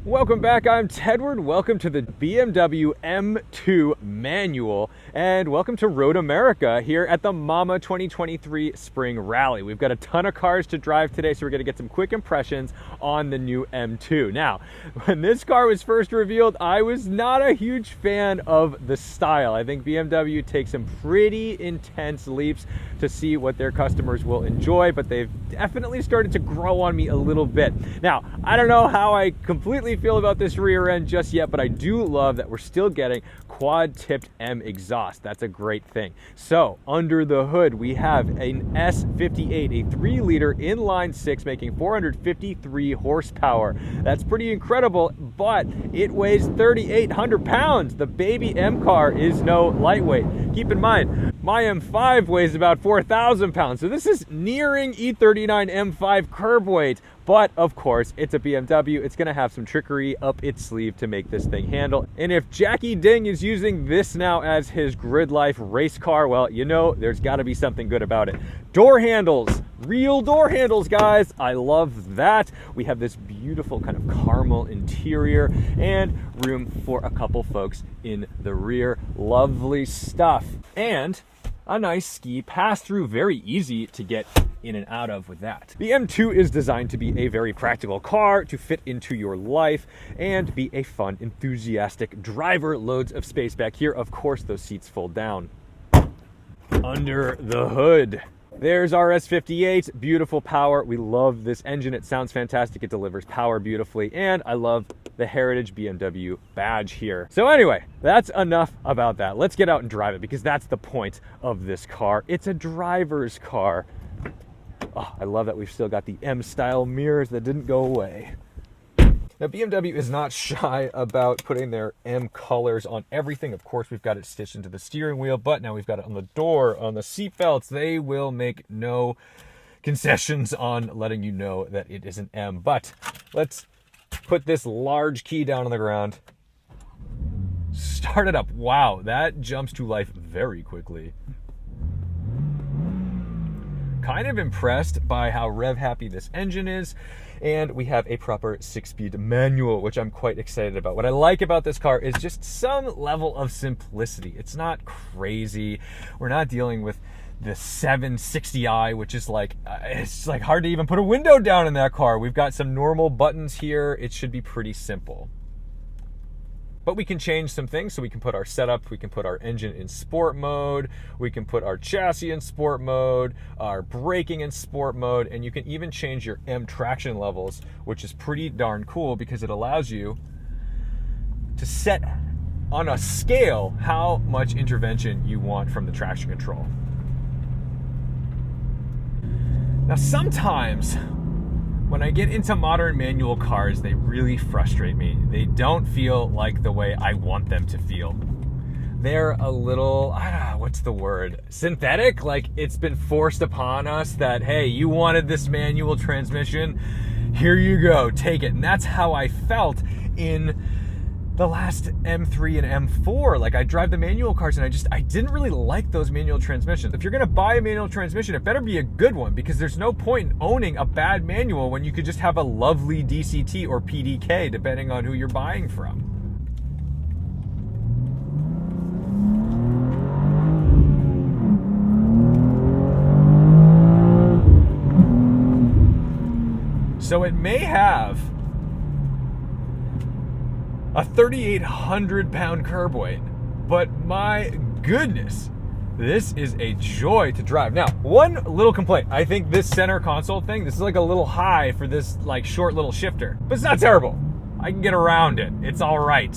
Welcome back, I'm Tedward. Welcome to the BMW M2 Manual, and welcome to Road America here at the Mama 2023 Spring Rally. We've got a ton of cars to drive today, so we're going to get some quick impressions on the new M2. Now, when this car was first revealed, I was not a huge fan of the style. I think BMW takes some pretty intense leaps to see what their customers will enjoy, but they've definitely started to grow on me a little bit. Now, I don't know how I completely feel about this rear end just yet, but I do love that we're still getting quad-tipped M exhaust. That's a great thing. So under the hood, we have an S58, a 3-liter inline 6 making 453 horsepower. That's pretty incredible, but it weighs 3,800 pounds. The baby M car is no lightweight. Keep in mind, my M5 weighs about 4,000 pounds, so this is nearing E39 M5 curb weight. But of course, it's a BMW. It's gonna have some trickery up its sleeve to make this thing handle. And if Jackie Ding is using this now as his grid life race car, well, you know, there's gotta be something good about it. Door handles, real door handles, guys. I love that. We have this beautiful kind of caramel interior and room for a couple folks in the rear. Lovely stuff. And a nice ski pass-through, very easy to get in and out of with that. The M2 is designed to be a very practical car to fit into your life and be a fun, enthusiastic driver. Loads of space back here. Of course, those seats fold down. Under the hood, there's our S58, beautiful power. We love this engine. It sounds fantastic. It delivers power beautifully. And I love the Heritage BMW badge here. So anyway, that's enough about that. Let's get out and drive it because that's the point of this car. It's a driver's car. Oh, I love that we've still got the M-style mirrors that didn't go away. Now, BMW is not shy about putting their M colors on everything. Of course, we've got it stitched into the steering wheel, but now we've got it on the door, on the seat belts. They will make no concessions on letting you know that it is an M. But let's put this large key down on the ground. Start it up. Wow, that jumps to life very quickly. Kind of impressed by how rev happy this engine is, and we have a proper 6-speed manual, which I'm quite excited about. What I like about this car is just some level of simplicity. It's not crazy. We're not dealing with the 760i, which is like it's like hard to even put a window down in that car. We've got some normal buttons here. It should be pretty simple. But we can change some things, so we can put our setup, we can put our engine in sport mode, we can put our chassis in sport mode, our braking in sport mode, and you can even change your M traction levels, which is pretty darn cool because it allows you to set on a scale how much intervention you want from the traction control. Now, sometimes when I get into modern manual cars, they really frustrate me. They don't feel like the way I want them to feel. They're a little, I don't know, what's the word? Synthetic? Like it's been forced upon us that, hey, you wanted this manual transmission, here you go, take it. And that's how I felt in the last M3 and M4. Like I drive the manual cars and I didn't really like those manual transmissions. If you're gonna buy a manual transmission, it better be a good one because there's no point in owning a bad manual when you could just have a lovely DCT or PDK depending on who you're buying from. So it may have a 3,800 pound curb weight, but my goodness, this is a joy to drive. Now, one little complaint. I think this center console thing, this is like a little high for this like short little shifter, but it's not terrible. I can get around it. It's all right.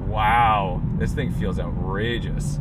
Wow, this thing feels outrageous.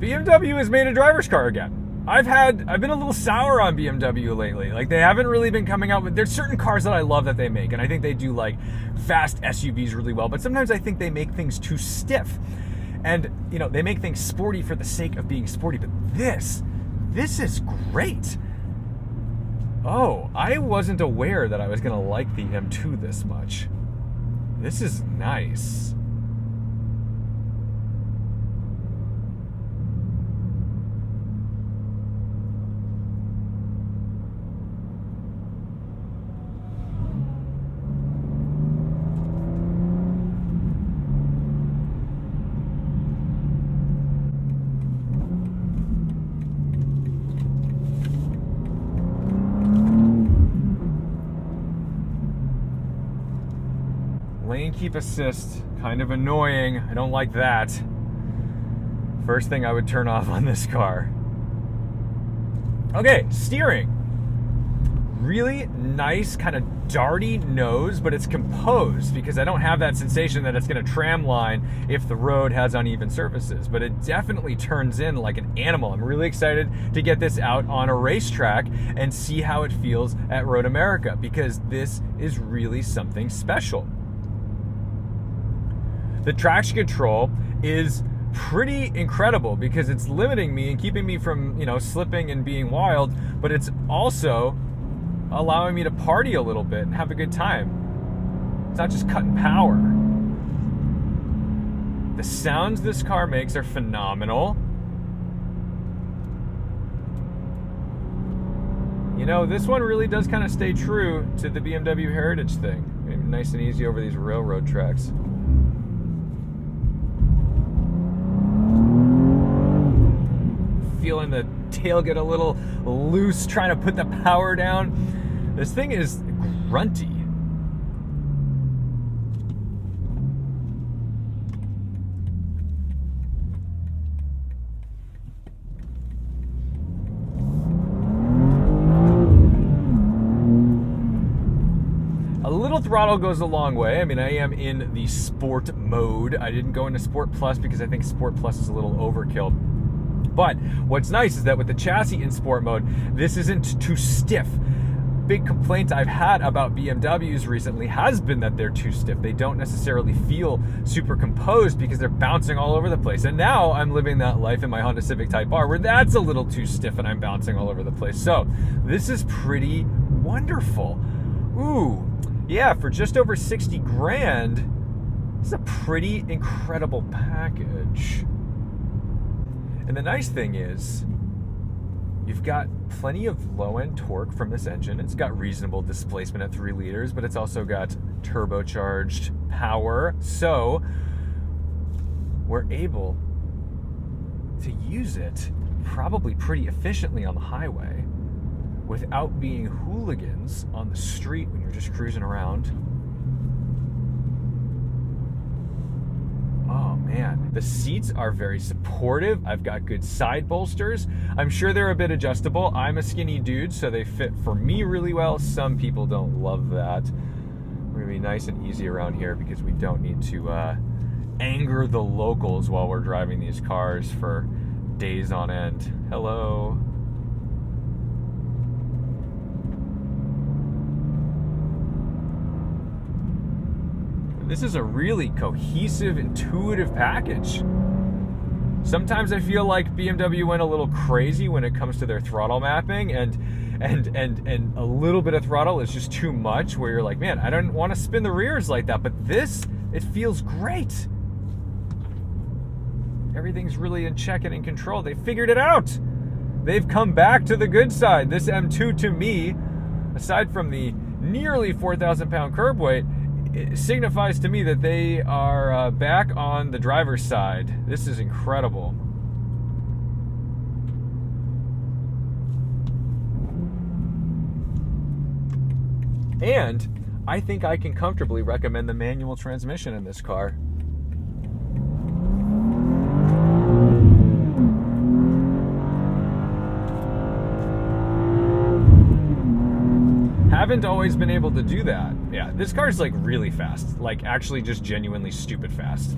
BMW has made a driver's car again. I've been a little sour on BMW lately. Like, they haven't really been coming out with, there's certain cars that I love that they make, and I think they do like fast SUVs really well, but sometimes I think they make things too stiff. And, you know, they make things sporty for the sake of being sporty, but this is great. Oh, I wasn't aware that I was gonna like the M2 this much. This is nice. Lane keep assist, kind of annoying. I don't like that. First thing I would turn off on this car. Okay, steering. Really nice, kind of darty nose, but it's composed because I don't have that sensation that it's going to tram line if the road has uneven surfaces. But it definitely turns in like an animal. I'm really excited to get this out on a racetrack and see how it feels at Road America, because this is really something special. The traction control is pretty incredible because it's limiting me and keeping me from, you know, slipping and being wild, but it's also allowing me to party a little bit and have a good time. It's not just cutting power. The sounds this car makes are phenomenal. You know, this one really does kind of stay true to the BMW heritage thing. Nice and easy over these railroad tracks. Feeling the tail get a little loose, trying to put the power down. This thing is grunty. A little throttle goes a long way. I mean, I am in the sport mode. I didn't go into Sport Plus because I think Sport Plus is a little overkill. But what's nice is that with the chassis in sport mode, this isn't too stiff. Big complaint I've had about BMWs recently has been that they're too stiff. They don't necessarily feel super composed because they're bouncing all over the place. And now I'm living that life in my Honda Civic Type R where that's a little too stiff and I'm bouncing all over the place. So this is pretty wonderful. Ooh, yeah, for just over 60 grand, this is a pretty incredible package. And the nice thing is, you've got plenty of low-end torque from this engine. It's got reasonable displacement at 3 liters, but it's also got turbocharged power. So we're able to use it probably pretty efficiently on the highway without being hooligans on the street when you're just cruising around. Oh man, the seats are very supportive. I've got good side bolsters. I'm sure they're a bit adjustable. I'm a skinny dude, so they fit for me really well. Some people don't love that. We're gonna be nice and easy around here because we don't need to anger the locals while we're driving these cars for days on end. Hello. This is a really cohesive, intuitive package. Sometimes I feel like BMW went a little crazy when it comes to their throttle mapping, and a little bit of throttle is just too much, where you're like, man, I don't want to spin the rears like that, but this, it feels great. Everything's really in check and in control. They figured it out. They've come back to the good side. This M2 to me, aside from the nearly 4,000 pound curb weight, it signifies to me that they are back on the driver's side. This is incredible. And I think I can comfortably recommend the manual transmission in this car. Haven't always been able to do that. Yeah, this car's like really fast, like actually just genuinely stupid fast.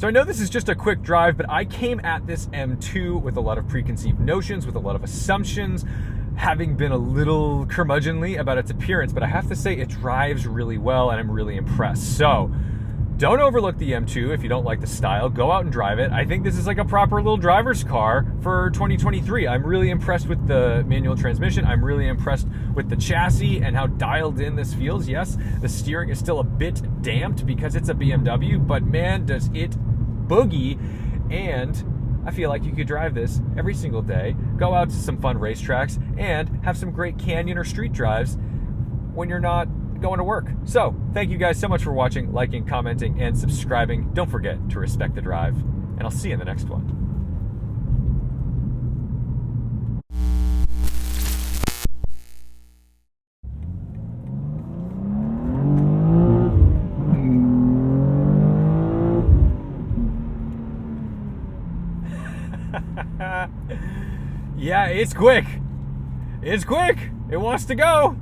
So I know this is just a quick drive, but I came at this M2 with a lot of preconceived notions, with a lot of assumptions, having been a little curmudgeonly about its appearance, but I have to say it drives really well and I'm really impressed. So don't overlook the M2 if you don't like the style. Go out and drive it. I think this is like a proper little driver's car for 2023. I'm really impressed with the manual transmission. I'm really impressed with the chassis and how dialed in this feels. Yes, the steering is still a bit damped because it's a BMW, but man, does it boogie. And I feel like you could drive this every single day, go out to some fun racetracks, and have some great canyon or street drives when you're not going to work. So thank you guys so much for watching, liking, commenting, and subscribing. Don't forget to respect the drive, and I'll see you in the next one. Yeah, it's quick. It's quick. It wants to go.